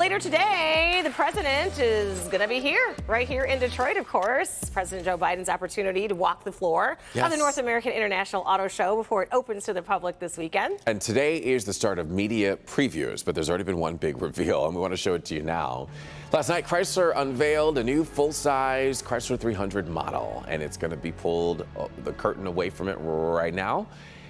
Later today, the president is going to be here, right here in Detroit, of course. President Joe Biden's opportunity to walk the floor of the North American International Auto Show before it opens to the public this weekend. And today is the start of media previews, but there's already been one big reveal, and we want to show it to you now. Last night, Chrysler unveiled a new full-size Chrysler 300 model, and it's going to be pulled the curtain away from it right now.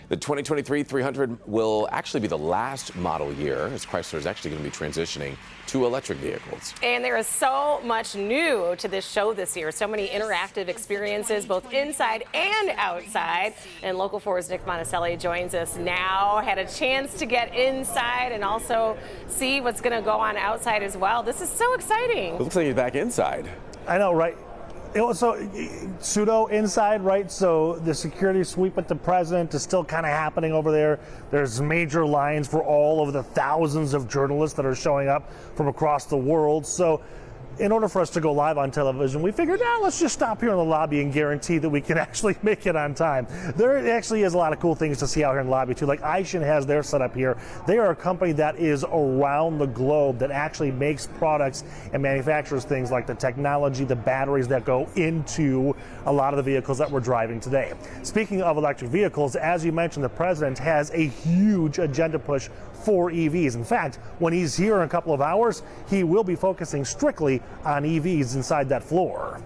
The 2023 300 will actually be the last model year, as Chrysler is actually going to be transitioning to electric vehicles. And there is so much new to this show this year. So many interactive experiences, both inside and outside. And Local 4's Nick Monticelli joins us now. Had a chance to get inside and also see what's going to go on outside as well. This is so exciting. It looks like you're back inside. I know, right? So pseudo inside, right? So the security sweep with the president is still kind of happening over there. There's major lines for all of the thousands of journalists that are showing up from across the world. So in order for us to go live on television, we figured, let's just stop here in the lobby and guarantee that we can actually make it on time. There actually is a lot of cool things to see out here in the lobby, too. Like Aishin has their setup here. They are a company that is around the globe that actually makes products and manufactures things like the technology, the batteries that go into a lot of the vehicles that we're driving today. Speaking of electric vehicles, as you mentioned, the president has a huge agenda push for EVs. In fact, when he's here in a couple of hours, he will be focusing strictly on EVs inside that floor.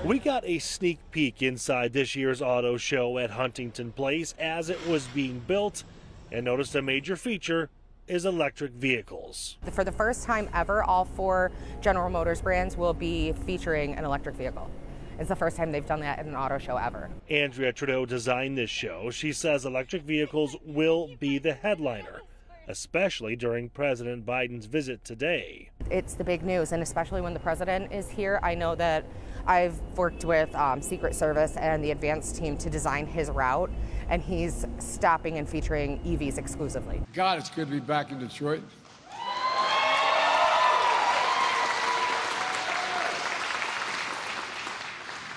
We got a sneak peek inside this year's auto show at Huntington Place as it was being built, and noticed a major feature is electric vehicles. For the first time ever, all 4 General Motors brands will be featuring an electric vehicle. It's the first time they've done that in an auto show ever. Andrea Trudeau designed this show. She says electric vehicles will be the headliner, especially during President Biden's visit today. It's the big news, and especially when the president is here. I know that I've worked with Secret Service and the advanced team to design his route, and he's stopping and featuring EVs exclusively. God, it's good to be back in Detroit.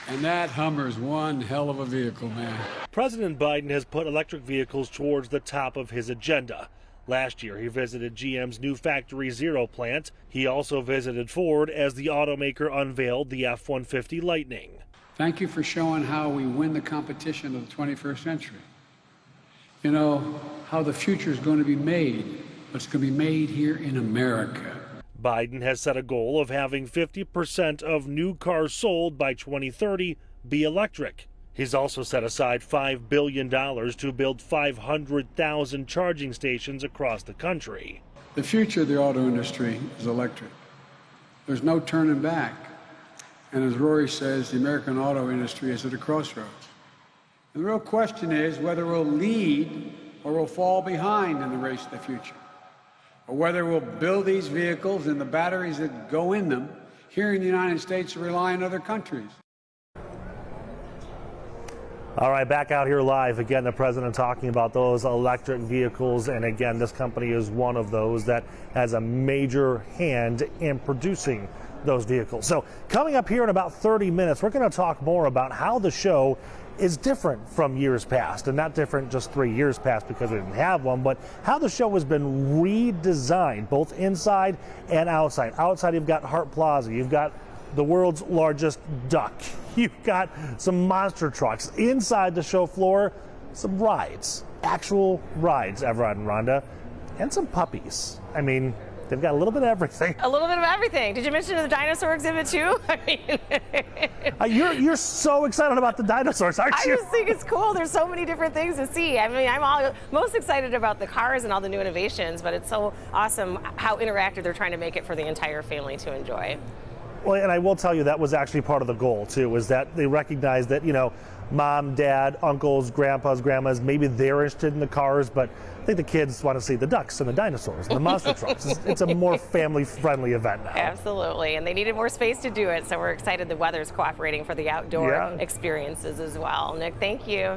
And that Hummer's one hell of a vehicle, man. President Biden has put electric vehicles towards the top of his agenda. Last year, he visited GM's new Factory Zero plant. He also visited Ford as the automaker unveiled the F-150 Lightning. Thank you for showing how we win the competition of the 21st century. You know, how the future is going to be made, but it's going to be made here in America. Biden has set a goal of having 50% of new cars sold by 2030 be electric. He's also set aside $5 billion to build 500,000 charging stations across the country. The future of the auto industry is electric. There's no turning back. And as Rory says, the American auto industry is at a crossroads. And the real question is whether we'll lead or we'll fall behind in the race to the future, or whether we'll build these vehicles and the batteries that go in them here in the United States or rely on other countries. All right, back out here live. Again, the president talking about those electric vehicles. And again, this company is one of those that has a major hand in producing those vehicles. So coming up here in about 30 minutes, we're going to talk more about how the show is different from years past, and not different just 3 years past because we didn't have one, but how the show has been redesigned both inside and outside. Outside, you've got Hart Plaza, you've got the world's largest duck, you've got some monster trucks. Inside the show floor, some rides, actual rides, Everett and Rhonda, and some puppies. I mean, they've got a little bit of everything. A little bit of everything. Did you mention the dinosaur exhibit too? I mean, you're so excited about the dinosaurs, aren't you? I just think it's cool. There's so many different things to see. I mean, I'm most excited about the cars and all the new innovations, but it's so awesome how interactive they're trying to make it for the entire family to enjoy. Well, and I will tell you that was actually part of the goal too, is that they recognize that, you know, mom, dad, uncles, grandpas, grandmas, maybe they're interested in the cars, but I think the kids want to see the ducks and the dinosaurs and the monster trucks. It's a more family-friendly event now. Absolutely, and they needed more space to do it, so we're excited the weather's cooperating for the outdoor experiences as well. Nick, thank you.